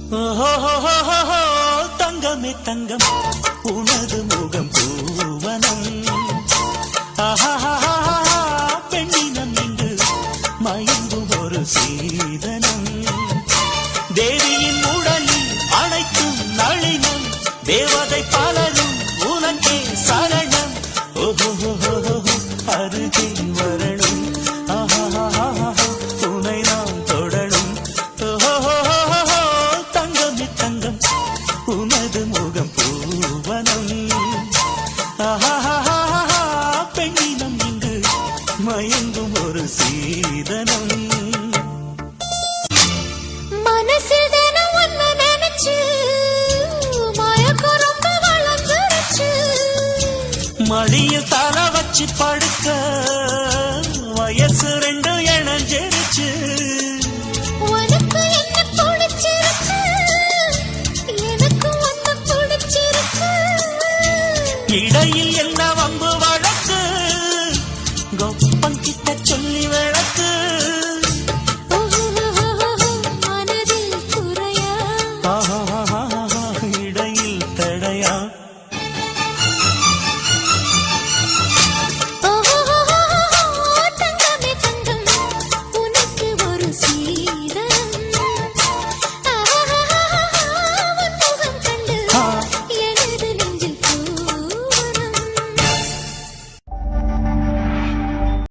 ஓஹோ தங்கமே தங்கம் உனது முகம் பூவனம் பெண்ணினம் இங்கு மயங்கும் ஒரு சீதனம் தேவியின் உடலில் அனைத்தும் நளினம் தேவதை பலரும் உனக்கே சரணம் ஓஹோ அருகே வரணும் துணை நாம் தொடரும் ஓஹோ தங்கமே தங்கம் உனது முகம் பூவனம் பெண்ணினம் இங்கு மயங்கும் ஒரு சீதனம் மனசில் தினம் ஒன்னு நினைச்சு மயக்கம் ரொம்ப வளர்ந்துருச்சு மடியில் தலை வச்சு படுக்க வயசு ரெண்டு இணைஞ்சிருச்சு உனக்கு என்ன பிடிச்சிருக்கு எனக்கு ஒன்னு பிடிச்சிருக்கு இடையில் என்ன வம்பு வழக்கு கொப்பங்கிட்ட சொல்லி